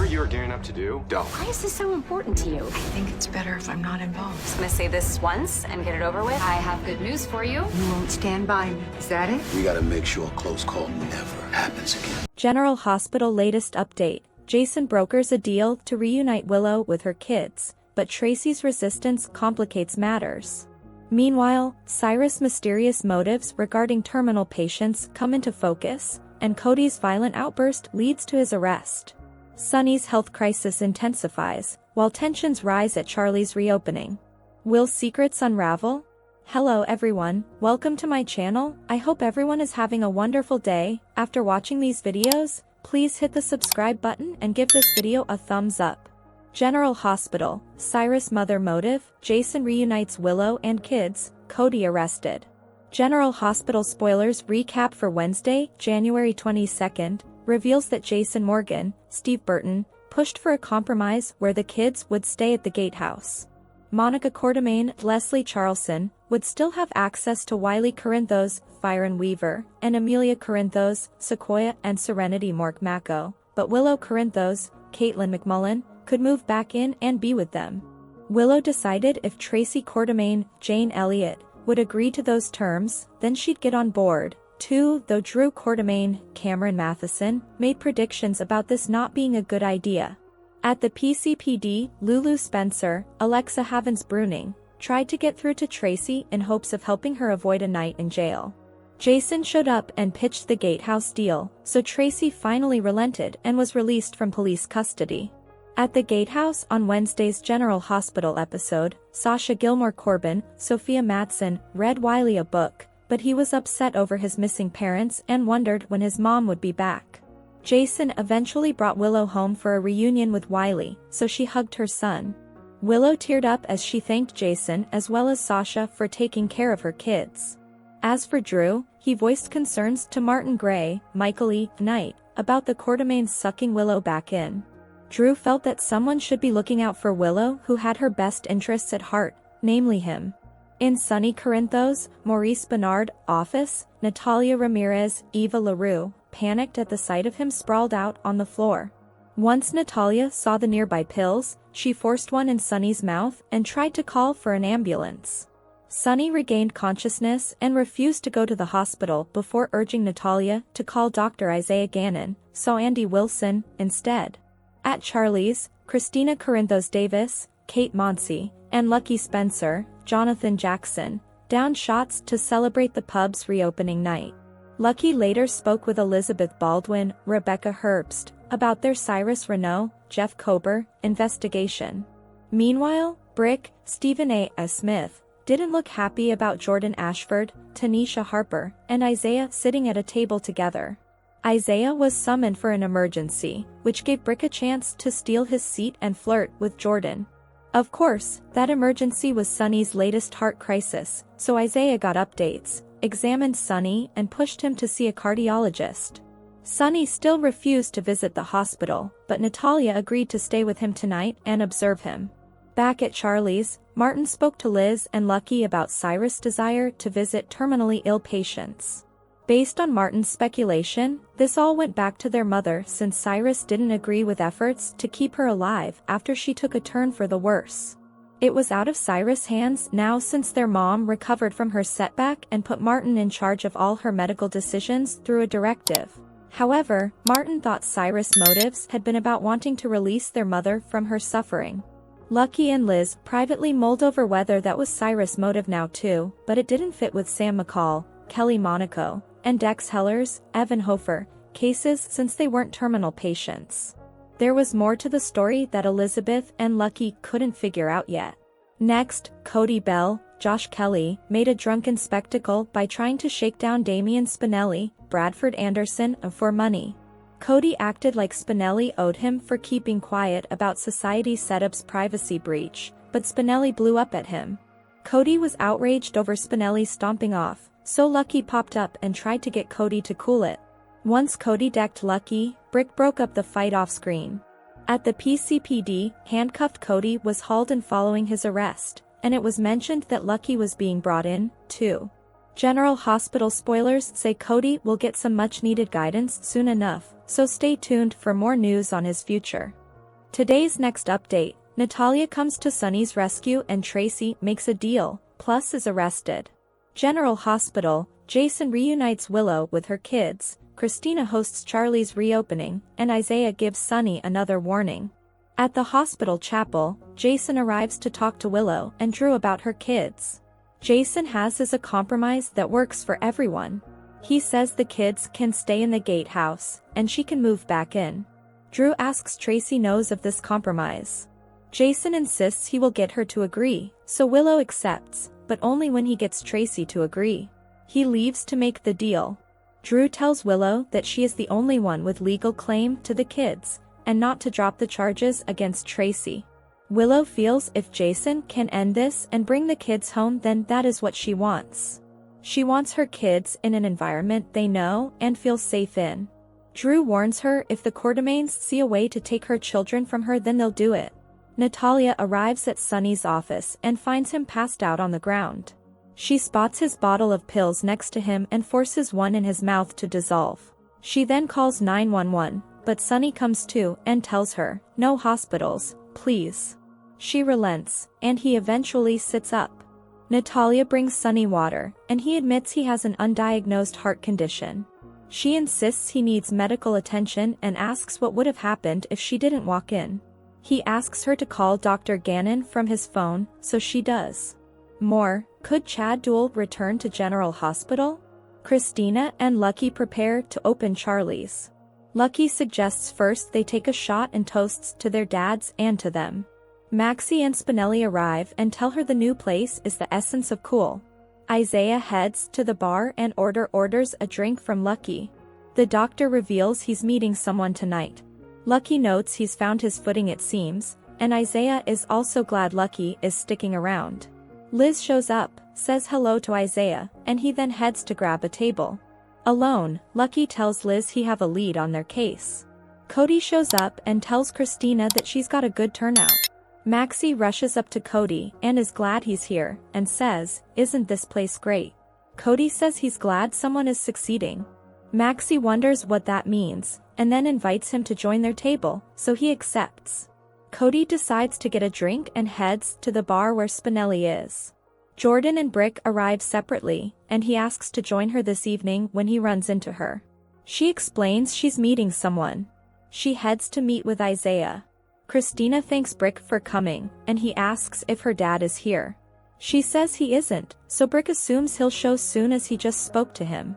whatever you're gearing up to do, don't. Why is this so important to you? I think it's better if I'm not involved. I'm gonna say this once and get it over with. I have good news for you. You won't stand by me. Is that it? We gotta make sure a close call never happens again. General Hospital latest update. Jason brokers a deal to reunite Willow with her kids, but Tracy's resistance complicates matters. Meanwhile, Cyrus' mysterious motives regarding terminal patients come into focus, and Cody's violent outburst leads to his arrest. Sonny's health crisis intensifies, while tensions rise at Charlie's reopening. Will secrets unravel? Hello everyone, welcome to my channel. I hope everyone is having a wonderful day. After watching these videos, please hit the subscribe button and give this video a thumbs up. General Hospital, Cyrus mother motive, Jason reunites Willow and kids, Cody arrested. General Hospital spoilers recap for Wednesday, January 22nd, reveals that Jason Morgan, Steve Burton, pushed for a compromise where the kids would stay at the gatehouse. Monica Quartermain, Leslie Charleson, would still have access to Wiley Corinthos, Fyron Weaver, and Amelia Corinthos, Sequoia and Serenity Mork-Mako, but Willow Corinthos, Caitlin McMullen, could move back in and be with them. Willow decided if Tracy Quartermain, Jane Elliott, would agree to those terms, then she'd get on board, too, though Drew Quartermain, Cameron Matheson, made predictions about this not being a good idea. At the PCPD, Lulu Spencer, Alexa Havens-Bruning, tried to get through to Tracy in hopes of helping her avoid a night in jail. Jason showed up and pitched the gatehouse deal, so Tracy finally relented and was released from police custody. At the gatehouse on Wednesday's General Hospital episode, Sasha Gilmore Corbin, Sophia Matson, read Wiley a book, but he was upset over his missing parents and wondered when his mom would be back. Jason eventually brought Willow home for a reunion with Wiley, so she hugged her son. Willow teared up as she thanked Jason as well as Sasha for taking care of her kids. As for Drew, he voiced concerns to Martin Gray, Michael E. Knight, about the Quartermains sucking Willow back in. Drew felt that someone should be looking out for Willow who had her best interests at heart, namely him. In Sonny Corinthos, Maurice Bernard, office, Natalia Ramirez, Eva LaRue, panicked at the sight of him sprawled out on the floor. Once Natalia saw the nearby pills, she forced one in Sonny's mouth and tried to call for an ambulance. Sonny regained consciousness and refused to go to the hospital before urging Natalia to call Dr. Isaiah Gannon, so Andy Wilson, instead. At Charlie's, Christina Corinthos Davis, Kate Monsey, and Lucky Spencer, Jonathan Jackson, downed shots to celebrate the pub's reopening night. Lucky later spoke with Elizabeth Baldwin, Rebecca Herbst, about their Cyrus Renault, Jeff Kober, investigation. Meanwhile, Brick, Stephen A. S. Smith, didn't look happy about Jordan Ashford, Tanisha Harper, and Isaiah sitting at a table together. Isaiah was summoned for an emergency, which gave Brick a chance to steal his seat and flirt with Jordan. Of course, that emergency was Sonny's latest heart crisis, so Isaiah got updates, examined Sonny and pushed him to see a cardiologist. Sonny still refused to visit the hospital, but Natalia agreed to stay with him tonight and observe him. Back at Charlie's, Martin spoke to Liz and Lucky about Cyrus' desire to visit terminally ill patients. Based on Martin's speculation, this all went back to their mother since Cyrus didn't agree with efforts to keep her alive after she took a turn for the worse. It was out of Cyrus' hands now since their mom recovered from her setback and put Martin in charge of all her medical decisions through a directive. However, Martin thought Cyrus' motives had been about wanting to release their mother from her suffering. Lucky and Liz privately mulled over whether that was Cyrus' motive now too, but it didn't fit with Sam McCall, Kelly Monaco, and Dex Hellers, Evan Hofer, cases since they weren't terminal patients. There was more to the story that Elizabeth and Lucky couldn't figure out yet. Next, Cody Bell, Josh Kelly, made a drunken spectacle by trying to shake down Damian Spinelli, Bradford Anderson, for money. Cody acted like Spinelli owed him for keeping quiet about Society Setup's privacy breach, but Spinelli blew up at him. Cody was outraged over Spinelli stomping off, so Lucky popped up and tried to get Cody to cool it. Once Cody decked Lucky, Brick broke up the fight off-screen. At the PCPD, handcuffed Cody was hauled in following his arrest, and it was mentioned that Lucky was being brought in, too. General Hospital spoilers say Cody will get some much-needed guidance soon enough, so stay tuned for more news on his future. Today's next update, Natalia comes to Sunny's rescue and Tracy makes a deal, plus is arrested. General Hospital, Jason reunites Willow with her kids, Christina hosts Charlie's reopening, and Isaiah gives Sunny another warning. At the hospital chapel, Jason arrives to talk to Willow and Drew about her kids. Jason has a compromise that works for everyone. He says the kids can stay in the gatehouse, and she can move back in. Drew asks Tracy knows of this compromise. Jason insists he will get her to agree, so Willow accepts, but only when he gets Tracy to agree. He leaves to make the deal. Drew tells Willow that she is the only one with legal claim to the kids, and not to drop the charges against Tracy. Willow feels if Jason can end this and bring the kids home, then that is what she wants. She wants her kids in an environment they know and feel safe in. Drew warns her if the Quartermaines see a way to take her children from her, then they'll do it. Natalia arrives at Sunny's office and finds him passed out on the ground. She spots his bottle of pills next to him and forces one in his mouth to dissolve. She then calls 911, but Sunny comes to and tells her, "No hospitals, please." She relents, and he eventually sits up. Natalia brings Sunny water, and he admits he has an undiagnosed heart condition. She insists he needs medical attention and asks what would have happened if she didn't walk in. He asks her to call Dr. Gannon from his phone, so she does. More, could Chad Duell return to General Hospital? Christina and Lucky prepare to open Charlie's. Lucky suggests first they take a shot and toasts to their dads and to them. Maxie and Spinelli arrive and tell her the new place is the essence of cool. Isaiah heads to the bar and orders a drink from Lucky. The doctor reveals he's meeting someone tonight. Lucky notes he's found his footing, it seems, and Isaiah is also glad Lucky is sticking around. Liz shows up, says hello to Isaiah, and he then heads to grab a table. Alone, Lucky tells Liz he have a lead on their case. Cody shows up and tells Christina that she's got a good turnout. Maxie rushes up to Cody and is glad he's here, and says, "Isn't this place great?" Cody says he's glad someone is succeeding. Maxie wonders what that means, and then invites him to join their table, so he accepts. Cody decides to get a drink and heads to the bar where Spinelli is. Jordan and Brick arrive separately, and he asks to join her this evening when he runs into her. She explains she's meeting someone. She heads to meet with Isaiah. Christina thanks Brick for coming, and he asks if her dad is here. She says he isn't, so Brick assumes he'll show soon as he just spoke to him.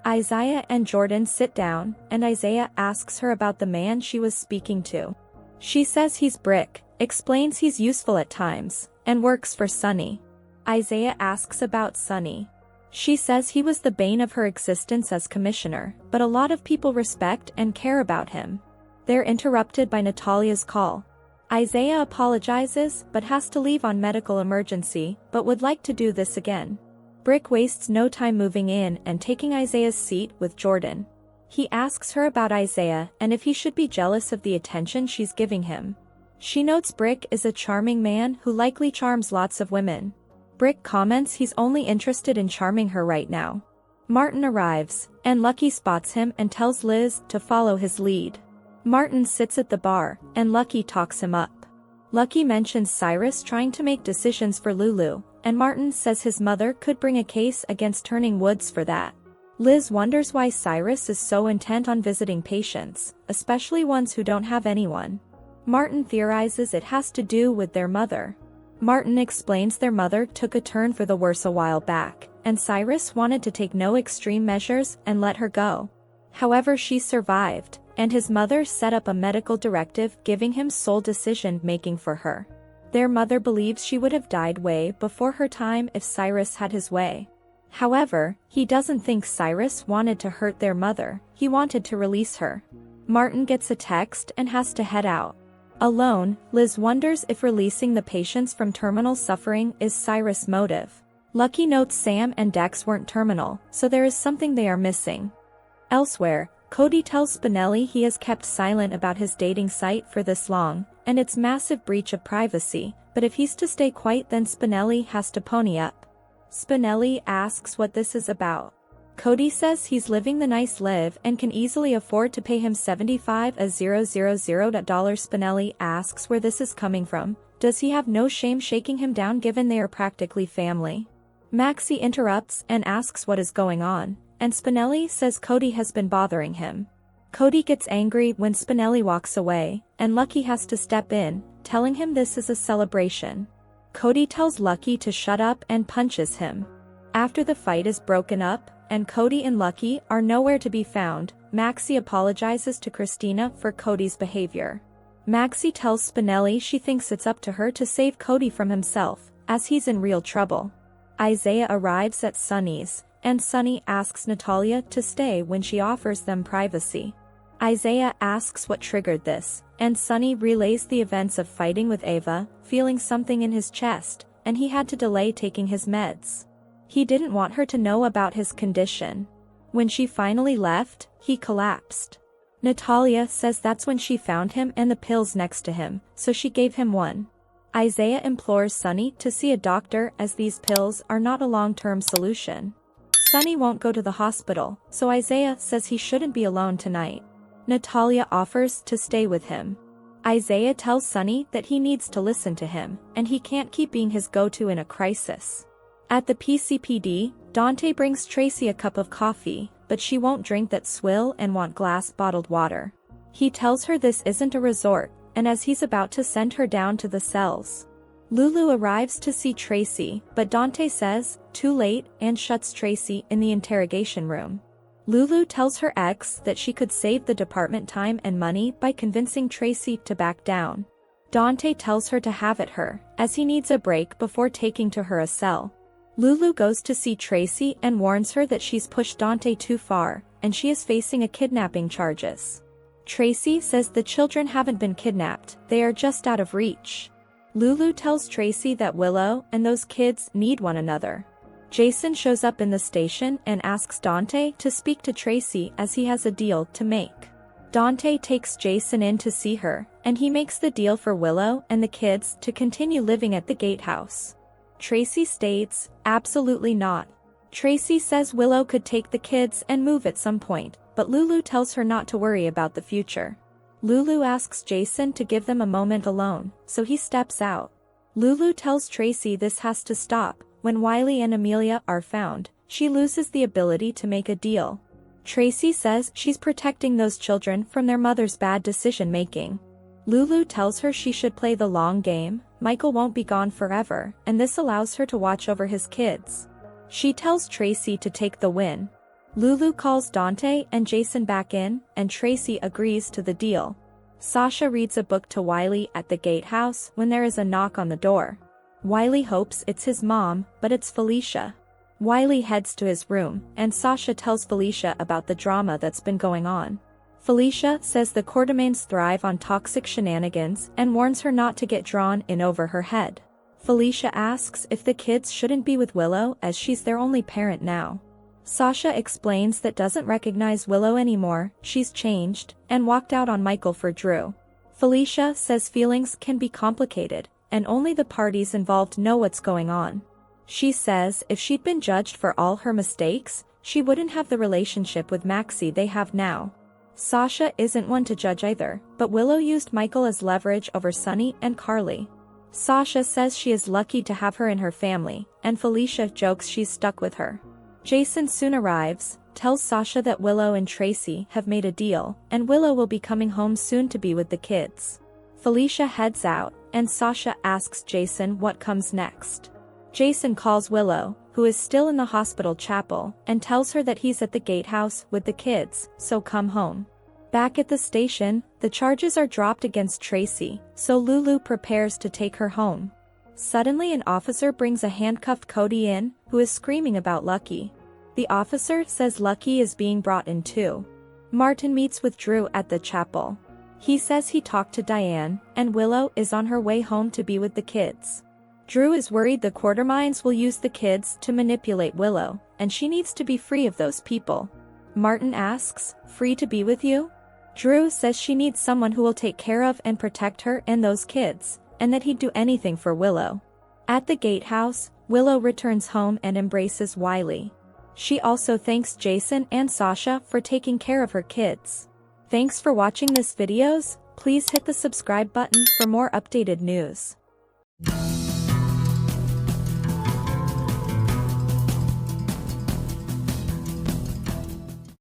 Isaiah and Jordan sit down, and Isaiah asks her about the man she was speaking to. She says he's Brick, explains he's useful at times, and works for Sunny. Isaiah asks about Sunny. She says he was the bane of her existence as commissioner, but a lot of people respect and care about him. They're interrupted by Natalia's call. Isaiah apologizes but has to leave on medical emergency, but would like to do this again. Brick wastes no time moving in and taking Isaiah's seat with Jordan. He asks her about Isaiah and if he should be jealous of the attention she's giving him. She notes Brick is a charming man who likely charms lots of women. Brick comments he's only interested in charming her right now. Martin arrives, and Lucky spots him and tells Liz to follow his lead. Martin sits at the bar, and Lucky talks him up. Lucky mentions Cyrus trying to make decisions for Lulu, and Martin says his mother could bring a case against Turning Woods for that. Liz wonders why Cyrus is so intent on visiting patients, especially ones who don't have anyone. Martin theorizes it has to do with their mother. Martin explains their mother took a turn for the worse a while back, and Cyrus wanted to take no extreme measures and let her go. However, she survived, and his mother set up a medical directive giving him sole decision-making for her. Their mother believes she would have died way before her time if Cyrus had his way. However, he doesn't think Cyrus wanted to hurt their mother, he wanted to release her. Martin gets a text and has to head out. Alone, Liz wonders if releasing the patients from terminal suffering is Cyrus' motive. Lucky notes Sam and Dex weren't terminal, so there is something they are missing. Elsewhere, Cody tells Spinelli he has kept silent about his dating site for this long, and it's massive breach of privacy, but if he's to stay quiet then Spinelli has to pony up. Spinelli asks what this is about. Cody says he's living the nice life and can easily afford to pay him $75,000. Spinelli asks where this is coming from. Does he have no shame shaking him down given they are practically family? Maxie interrupts and asks what is going on, and Spinelli says Cody has been bothering him. Cody gets angry when Spinelli walks away, and Lucky has to step in, telling him this is a celebration. Cody tells Lucky to shut up and punches him. After the fight is broken up, and Cody and Lucky are nowhere to be found, Maxie apologizes to Christina for Cody's behavior. Maxie tells Spinelli she thinks it's up to her to save Cody from himself, as he's in real trouble. Isaiah arrives at Sunny's, and Sunny asks Natalia to stay when she offers them privacy. Isaiah asks what triggered this, and Sunny relays the events of fighting with Ava, feeling something in his chest, and he had to delay taking his meds. He didn't want her to know about his condition. When she finally left, he collapsed. Natalia says that's when she found him and the pills next to him, so she gave him one. Isaiah implores Sunny to see a doctor as these pills are not a long-term solution. Sunny won't go to the hospital, so Isaiah says he shouldn't be alone tonight. Natalia offers to stay with him. Isaiah tells Sunny that he needs to listen to him, and he can't keep being his go-to in a crisis. At the PCPD, Dante brings Tracy a cup of coffee, but she won't drink that swill and want glass bottled water. He tells her this isn't a resort, and as he's about to send her down to the cells. Lulu arrives to see Tracy, but Dante says, too late, and shuts Tracy in the interrogation room. Lulu tells her ex that she could save the department time and money by convincing Tracy to back down. Dante tells her to have at her, as he needs a break before taking to her a cell. Lulu goes to see Tracy and warns her that she's pushed Dante too far, and she is facing a kidnapping charges. Tracy says the children haven't been kidnapped, they are just out of reach. Lulu tells Tracy that Willow and those kids need one another. Jason shows up in the station and asks Dante to speak to Tracy as he has a deal to make. Dante takes Jason in to see her, and he makes the deal for Willow and the kids to continue living at the gatehouse. Tracy states, absolutely not. Tracy says Willow could take the kids and move at some point, but Lulu tells her not to worry about the future. Lulu asks Jason to give them a moment alone, so he steps out. Lulu tells Tracy this has to stop. When Wiley and Amelia are found, she loses the ability to make a deal. Tracy says she's protecting those children from their mother's bad decision-making. Lulu tells her she should play the long game. Michael won't be gone forever, and this allows her to watch over his kids. She tells Tracy to take the win. Lulu calls Dante and Jason back in, and Tracy agrees to the deal. Sasha reads a book to Wiley at the gatehouse when there is a knock on the door. Wiley hopes it's his mom, but it's Felicia. Wiley heads to his room, and Sasha tells Felicia about the drama that's been going on. Felicia says the Quartermaines thrive on toxic shenanigans and warns her not to get drawn in over her head. Felicia asks if the kids shouldn't be with Willow as she's their only parent now. Sasha explains that doesn't recognize Willow anymore, she's changed, and walked out on Michael for Drew. Felicia says feelings can be complicated, and only the parties involved know what's going on. She says if she'd been judged for all her mistakes, she wouldn't have the relationship with Maxie they have now. Sasha isn't one to judge either, but Willow used Michael as leverage over Sunny and Carly. Sasha says she is lucky to have her in her family, and Felicia jokes she's stuck with her. Jason soon arrives, tells Sasha that Willow and Tracy have made a deal, and Willow will be coming home soon to be with the kids. Felicia heads out, and Sasha asks Jason what comes next. Jason calls Willow, who is still in the hospital chapel, and tells her that he's at the gatehouse with the kids, so come home. Back at the station, the charges are dropped against Tracy, so Lulu prepares to take her home. Suddenly an officer brings a handcuffed Cody in, who is screaming about Lucky. The officer says Lucky is being brought in too. Martin meets with Drew at the chapel. He says he talked to Diane, and Willow is on her way home to be with the kids. Drew is worried the Quartermaines will use the kids to manipulate Willow, and she needs to be free of those people. Martin asks, free to be with you? Drew says she needs someone who will take care of and protect her and those kids, and that he'd do anything for Willow. At the gatehouse, Willow returns home and embraces Wiley. She also thanks Jason and Sasha for taking care of her kids. Thanks for watching this videos. Please hit the subscribe button for more updated news.